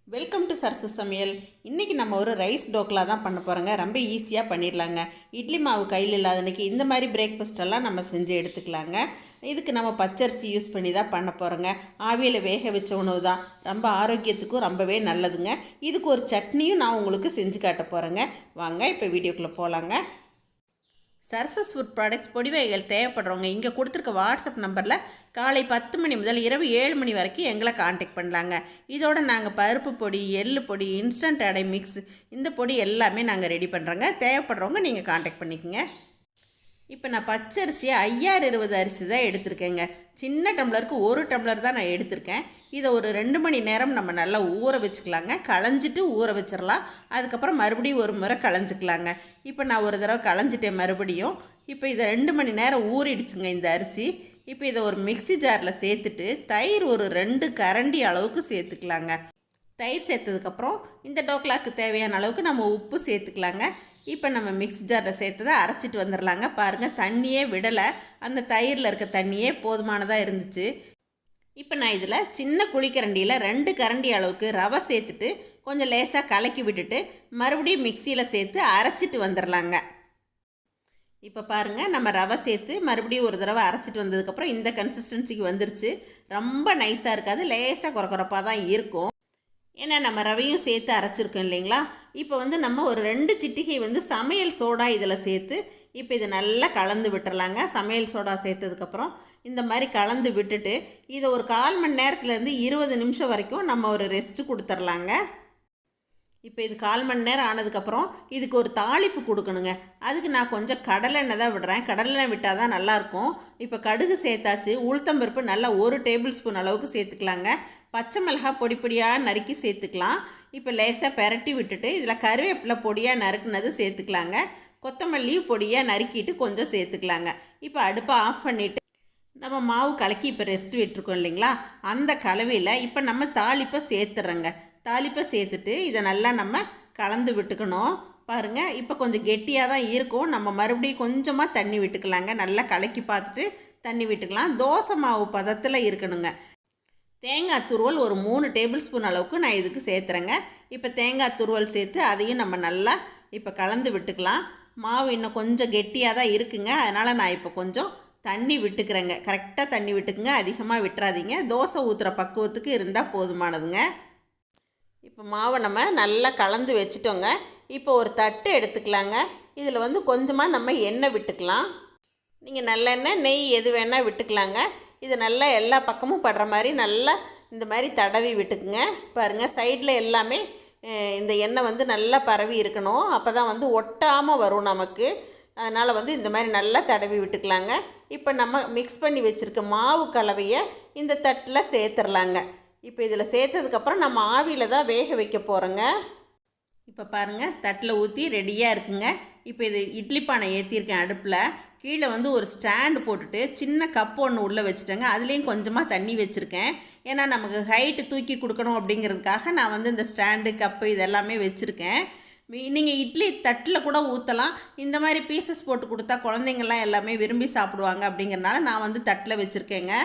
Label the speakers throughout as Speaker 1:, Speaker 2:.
Speaker 1: Welcome to Sarasu சமையல். இன்றைக்கி நம்ம ஒரு ரைஸ் டோக்லா தான் பண்ண போகிறோங்க. ரொம்ப ஈஸியாக பண்ணிடலாங்க. இட்லி மாவு கையில் இல்லாத அன்றைக்கி இந்த மாதிரி பிரேக்ஃபாஸ்டெல்லாம் நம்ம செஞ்சு எடுத்துக்கலாங்க. இதுக்கு நம்ம பச்சரிசி யூஸ் பண்ணி தான் பண்ண போகிறோங்க. ஆவியில் வேக வச்ச உணவு தான், ரொம்ப ஆரோக்கியத்துக்கும் ரொம்பவே நல்லதுங்க. இதுக்கு ஒரு சட்னியும் நான் உங்களுக்கு செஞ்சு காட்ட போகிறேங்க. வாங்க இப்போ வீடியோக்குள்ளே போகலாங்க. சரசஸ் ஃபுட் ப்ராடக்ட்ஸ் பொடி வகைகள் தேவைப்படுறவங்க இங்கே கொடுத்துருக்க வாட்ஸ்அப் நம்பரில் காலை 10 மணி முதல் இரவு 7 மணி வரைக்கும் எங்களை காண்டாக்ட் பண்ணலாங்க. இதோட நாங்கள் பருப்பு பொடி, எள்ளு பொடி, இன்ஸ்டன்ட் அடை மிக்ஸ், இந்த பொடி எல்லாமே நாங்கள் ரெடி பண்ணுறோங்க. தேவைப்படுறவங்க நீங்கள் காண்டாக்ட் பண்ணிக்கோங்க. இப்போ நான் பச்சரிசியை 5020 அரிசி தான் எடுத்திருக்கேங்க. சின்ன டம்ளருக்கு 1 டம்ளர் தான் நான் எடுத்திருக்கேன். இதை ஒரு 2 மணி நேரம் நம்ம நல்லா ஊற வச்சுக்கலாங்க. களைஞ்சிட்டு ஊற வச்சிடலாம். அதுக்கப்புறம் மறுபடியும் ஒரு முறை களைஞ்சிக்கலாங்க. இப்போ நான் ஒரு தடவை களைஞ்சிட்டேன் மறுபடியும். இப்போ இதை 2 மணி நேரம் ஊறிடுச்சுங்க இந்த அரிசி. இப்போ இதை ஒரு மிக்ஸி ஜாரில் சேர்த்துட்டு தயிர் ஒரு 2 கரண்டி அளவுக்கு சேர்த்துக்கலாங்க. தயிர் சேர்த்ததுக்கப்புறம் இந்த டோக்லாக்கு தேவையான அளவுக்கு நம்ம உப்பு சேர்த்துக்கலாங்க. இப்போ நம்ம மிக்ஸி ஜாரில் சேர்த்ததை அரைச்சிட்டு வந்துடலாங்க. பாருங்கள், தண்ணியே விடலை, அந்த தயிரில் இருக்க தண்ணியே போதுமானதாக இருந்துச்சு. இப்போ நான் இதில் சின்ன குழிக்கரண்டியில் 2 கரண்டி அளவுக்கு ரவை சேர்த்துட்டு கொஞ்சம் லேசாக கலக்கி விட்டுட்டு மறுபடியும் மிக்சியில் சேர்த்து அரைச்சிட்டு வந்துடலாங்க. இப்போ பாருங்கள், நம்ம ரவை சேர்த்து மறுபடியும் ஒரு தடவை அரைச்சிட்டு வந்ததுக்கப்புறம் இந்த கன்சிஸ்டன்சிக்கு வந்துருச்சு. ரொம்ப நைஸாக இருக்காது, லேசாக குறக்குறப்பாக தான் இருக்கும். ஏன்னா நம்ம ரவையும் சேர்த்து அரைச்சிருக்கோம் இல்லைங்களா. இப்போ நம்ம ஒரு 2 சிட்டிகை சமையல் சோடா இதில் சேர்த்து இப்போ இதை நல்லா கலந்து விட்டுறலாங்க. சமையல் சோடா சேர்த்ததுக்கப்புறம் இந்த மாதிரி கலந்து விட்டுட்டு இதை ஒரு 1/4 மணி நேரத்துலேருந்து 20 நிமிஷம் வரைக்கும் நம்ம ஒரு ரெஸ்ட்டு கொடுத்துர்லாங்க. இப்போ இது 1/4 மணி நேரம் ஆனதுக்கப்புறம் இதுக்கு ஒரு தாளிப்பு கொடுக்கணுங்க. அதுக்கு நான் கொஞ்சம் கடலெண்ணெய் தான் விடுறேன். கடலெண்ணெய் விட்டால் தான் நல்லாயிருக்கும். இப்போ கடுகு சேர்த்தாச்சு. உளுத்தம்பருப்பு நல்லா 1 டேபிள் ஸ்பூன் அளவுக்கு சேர்த்துக்கலாங்க. பச்சை மிளகாய் பொடி பொடியாக நறுக்கி சேர்த்துக்கலாம். இப்போ லேசாக பெரட்டி விட்டுட்டு இதில் கருவேப்பிலை பொடியாக நறுக்குனது சேர்த்துக்கலாங்க. கொத்தமல்லி பொடியாக நறுக்கிட்டு கொஞ்சம் சேர்த்துக்கலாங்க. இப்போ அடுப்பை ஆஃப் பண்ணிவிட்டு நம்ம மாவு கலக்கி இப்போ ரெஸ்ட் விட்டுருக்கோம் இல்லைங்களா, அந்த கலவையில் இப்போ நம்ம தாளிப்பை சேர்த்துறோங்க. தாளிப்பை சேர்த்துட்டு இதை நல்லா நம்ம கலந்து விட்டுக்கணும். பாருங்கள், இப்போ கொஞ்சம் கெட்டியாக தான் இருக்கும். நம்ம மறுபடியும் கொஞ்சமாக தண்ணி விட்டுக்கலாங்க. நல்லா கலக்கி பார்த்துட்டு தண்ணி விட்டுக்கலாம். தோசை மாவு பதத்தில் இருக்கணுங்க. தேங்காய் துருவல் ஒரு 3 டேபிள் ஸ்பூன் அளவுக்கு நான் இதுக்கு சேர்த்துறேங்க. இப்போ தேங்காய் துருவல் சேர்த்து அதையும் நம்ம நல்லா இப்போ கலந்து விட்டுக்கலாம். மாவு இன்னும் கொஞ்சம் கெட்டியாக தான் இருக்குங்க. அதனால் நான் இப்போ கொஞ்சம் தண்ணி விட்டுக்கிறேங்க. கரெக்டாக தண்ணி விட்டுக்குங்க, அதிகமாக விட்டுறாதீங்க. தோசை ஊற்றுற பக்குவத்துக்கு இருந்தால் போதுமானதுங்க. இப்போ மாவை நம்ம நல்லா கலந்து வச்சுட்டோங்க. இப்போ ஒரு தட்டு எடுத்துக்கலாங்க. இதில் கொஞ்சமாக நம்ம எண்ணெய் விட்டுக்கலாம். நீங்கள் நல்லெண்ணெய், நெய் எது வேணால் விட்டுக்கலாங்க. இது நல்லா எல்லா பக்கமும் படுற மாதிரி நல்லா இந்த மாதிரி தடவி விட்டுக்குங்க. பாருங்கள், சைடில் எல்லாமே இந்த எண்ணெய் நல்லா பரவி இருக்கணும். அப்போ தான் ஒட்டாமல் வரும் நமக்கு. அதனால் இந்த மாதிரி நல்லா தடவி விட்டுக்கலாங்க. இப்போ நம்ம மிக்ஸ் பண்ணி வச்சுருக்க மாவு கலவையை இந்த தட்டில் சேர்த்துடலாங்க. இப்போ இதில் சேர்த்ததுக்கப்புறம் நம்ம ஆவியில் தான் வேக வைக்க போகிறோங்க. இப்போ பாருங்கள், தட்டில் ஊற்றி ரெடியாக இருக்குங்க. இப்போ இது இட்லி பானை ஏற்றிருக்கேன் அடுப்பில். கீழே ஒரு ஸ்டாண்டு போட்டுட்டு சின்ன கப்பு ஒன்று உள்ளே வச்சுட்டேங்க. அதுலேயும் கொஞ்சமாக தண்ணி வச்சுருக்கேன். ஏன்னா நமக்கு ஹைட்டு தூக்கி கொடுக்கணும் அப்படிங்கிறதுக்காக நான் இந்த ஸ்டாண்டு, கப்பு இதெல்லாமே வச்சுருக்கேன். நீங்கள் இட்லி தட்டில் கூட ஊற்றலாம். இந்த மாதிரி பீசஸ் போட்டு கொடுத்தா குழந்தைங்கள்லாம் எல்லாமே விரும்பி சாப்பிடுவாங்க. அப்படிங்கிறனால நான் தட்டில் வச்சுருக்கேங்க.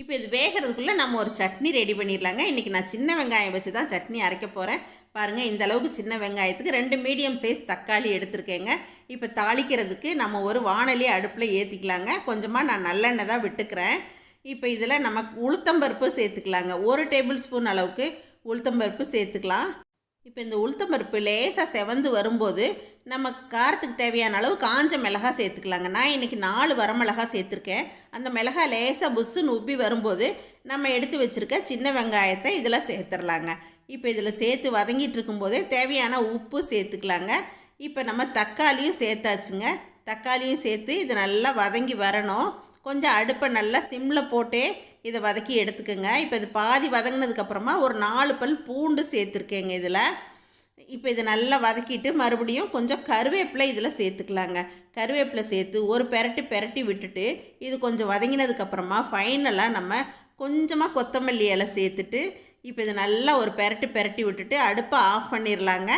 Speaker 1: இப்போ இது வேகிறதுக்குள்ளே நம்ம ஒரு சட்னி ரெடி பண்ணிடலாங்க. இன்றைக்கி நான் சின்ன வெங்காயம் வச்சு தான் சட்னி அரைக்க போகிறேன். பாருங்கள், இந்த அளவுக்கு சின்ன வெங்காயத்துக்கு 2 மீடியம் சைஸ் தக்காளி எடுத்துருக்கேங்க. இப்போ தாளிக்கிறதுக்கு நம்ம ஒரு வாணலி அடுப்பில் ஏற்றிக்கலாங்க. கொஞ்சமாக நான் நல்லெண்ணெய் தான் விட்டுக்கிறேன். இப்போ இதில் நம்ம உளுத்தம்பருப்பு சேர்த்துக்கலாங்க. 1 டேபிள் ஸ்பூன் அளவுக்கு உளுத்தம்பருப்பு சேர்த்துக்கலாம். இப்போ இந்த உளுத்தம்பருப்பு லேசாக செவந்து வரும்போது நம்ம காரத்துக்கு தேவையான அளவு காஞ்ச மிளகாய் சேர்த்துக்கலாங்க. நான் இன்றைக்கி 4 வரமிளகாய் சேர்த்துருக்கேன். அந்த மிளகாய் லேசாக புஸ்ஸுன்னு உப்பி வரும்போது நம்ம எடுத்து வச்சுருக்க சின்ன வெங்காயத்தை இதில் சேர்த்துடலாங்க. இப்போ இதில் சேர்த்து வதங்கிட்டு இருக்கும்போதே தேவையான உப்பு சேர்த்துக்கலாங்க. இப்போ நம்ம தக்காளியும் சேர்த்தாச்சுங்க. தக்காளியும் சேர்த்து இது நல்லா வதங்கி வரணும். கொஞ்சம் அடுப்பை நல்லா சிம்மில் போட்டே இதை வதக்கி எடுத்துக்கோங்க. இப்போ இது பாதி வதங்கினதுக்கப்புறமா ஒரு 4 பல் பூண்டு சேர்த்துருக்கேங்க இதில். இப்போ இதை நல்லா வதக்கிட்டு மறுபடியும் கொஞ்சம் கருவேப்பிலை இதில் சேர்த்துக்கலாங்க. கருவேப்பிலை சேர்த்து ஒரு பெரட்டி விட்டுட்டு இது கொஞ்சம் வதங்கினதுக்கப்புறமா ஃபைனலாக நம்ம கொஞ்சமாக கொத்தமல்லி இலை சேர்த்துட்டு இப்போ இதை நல்லா ஒரு பெரட்டி விட்டுட்டு அடுப்பை ஆஃப் பண்ணிடலாங்க.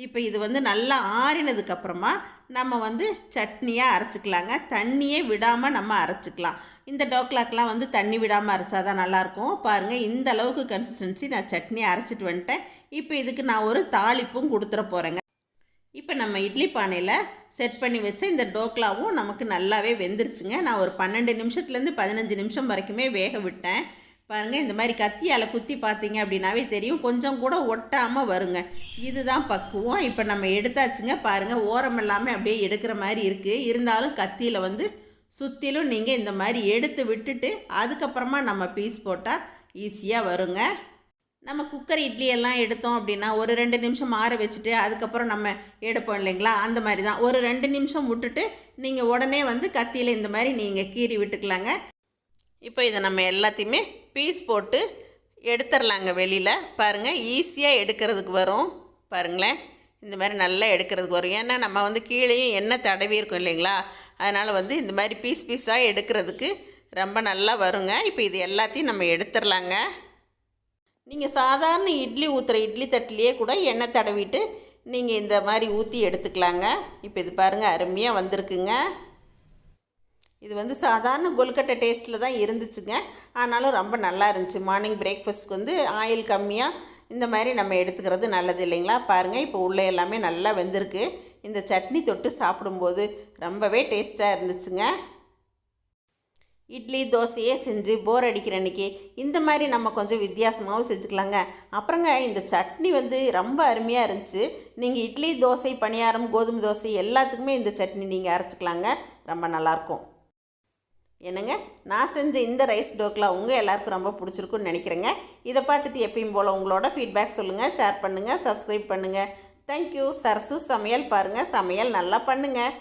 Speaker 1: இப்போ இது நல்லா ஆறினதுக்கப்புறமா நம்ம சட்னியாக அரைச்சிக்கலாங்க. தண்ணியே விடாமல் நம்ம அரைச்சிக்கலாம். இந்த டோக்லாக்கெலாம் வந்து தண்ணி விடாமல் அரைச்சா தான் நல்லாயிருக்கும். பாருங்கள், இந்த அளவுக்கு கன்சிஸ்டன்சி நான் சட்னி அரைச்சிட்டு வந்துட்டேன். இப்போ இதுக்கு நான் ஒரு தாளிப்பும் கொடுத்துட போகிறேங்க. இப்போ நம்ம இட்லி பானையில் செட் பண்ணி வச்ச இந்த டோக்லாவும் நமக்கு நல்லாவே வெந்துருச்சுங்க. நான் ஒரு 12 நிமிஷத்துலேருந்து 15 நிமிஷம் வரைக்குமே வேக விட்டேன். பாருங்கள், இந்த மாதிரி கத்தியால் குத்தி பார்த்தீங்க அப்படின்னாவே தெரியும், கொஞ்சம் கூட ஒட்டாமல் வருங்க. இதுதான் பக்குவம். இப்போ நம்ம எடுத்தாச்சுங்க. பாருங்கள், ஓரம் எல்லாமே அப்படியே எடுக்கிற மாதிரி இருக்குது. இருந்தாலும் கத்தியில் வந்து சுற்றிலும் நீங்கள் இந்த மாதிரி எடுத்து விட்டுட்டு அதுக்கப்புறமா நம்ம பீஸ் போட்டால் ஈஸியாக வருங்க. நம்ம குக்கர் இட்லி எல்லாம் எடுத்தோம் அப்படின்னா ஒரு 2 நிமிஷம் ஆற வச்சுட்டு அதுக்கப்புறம் நம்ம எடுப்போம் இல்லைங்களா, அந்த மாதிரி தான். ஒரு 2 நிமிஷம் விட்டுட்டு நீங்கள் உடனே வந்து கத்தியில் இந்த மாதிரி நீங்கள் கீறி விட்டுக்கலாங்க. இப்போ இதை நம்ம எல்லாத்தையுமே பீஸ் போட்டு எடுத்துடலாங்க வெளியில். பாருங்கள், ஈஸியாக எடுக்கிறதுக்கு வரும். பாருங்களேன், இந்த மாதிரி நல்லா எடுக்கிறதுக்கு வரும். ஏன்னா நம்ம வந்து கீழேயும் எண்ணெய் தடவி இருக்கும் இல்லைங்களா, அதனால் வந்து இந்த மாதிரி பீஸ் பீஸாக எடுக்கிறதுக்கு ரொம்ப நல்லா வருங்க. இப்போ இது எல்லாத்தையும் நம்ம எடுத்துடலாங்க. நீங்கள் சாதாரண இட்லி ஊற்றுற இட்லி தட்டிலேயே கூட எண்ணெய் தடவிட்டு நீங்கள் இந்த மாதிரி ஊற்றி எடுத்துக்கலாங்க. இப்போ இது பாருங்கள், அருமையாக வந்திருக்குங்க. இது வந்து சாதாரண கொழுக்கட்டை டேஸ்ட்டில் தான் இருந்துச்சுங்க. ஆனாலும் ரொம்ப நல்லா இருந்துச்சு. மார்னிங் பிரேக்ஃபாஸ்ட்க்கு வந்து ஆயில் கம்மியாக இந்த மாதிரி நம்ம எடுத்துக்கிறது நல்லது இல்லைங்களா. பாருங்கள், இப்போ உள்ளே எல்லாமே நல்லா வெந்திருக்கு. இந்த சட்னி தொட்டு சாப்பிடும்போது ரொம்பவே டேஸ்ட்டாக இருந்துச்சுங்க. இட்லி தோசையே செஞ்சு போர் அடிக்கிற அன்றைக்கி இந்த மாதிரி நம்ம கொஞ்சம் வித்தியாசமாகவும் செஞ்சுக்கலாங்க. அப்புறங்க இந்த சட்னி வந்து ரொம்ப அருமையாக இருந்துச்சு. நீங்கள் இட்லி தோசை பணியாரம் கோதுமை தோசை எல்லாத்துக்குமே இந்த சட்னி நீங்கள் அரைச்சிக்கலாங்க. ரொம்ப நல்லாயிருக்கும். என்னங்க, நான் செஞ்ச இந்த ரைஸ் டோக்லா உங்கள் எல்லாருக்கும் ரொம்ப பிடிச்சிருக்குன்னு நினைக்கிறேங்க. இதை பார்த்துட்டு எப்பயும் போல் உங்களோட ஃபீட்பேக் சொல்லுங்கள், ஷேர் பண்ணுங்கள், சப்ஸ்கிரைப் பண்ணுங்கள். தேங்க்யூ. சரசு சமையல் பாருங்கள், சமையல் நல்லா பண்ணுங்கள்.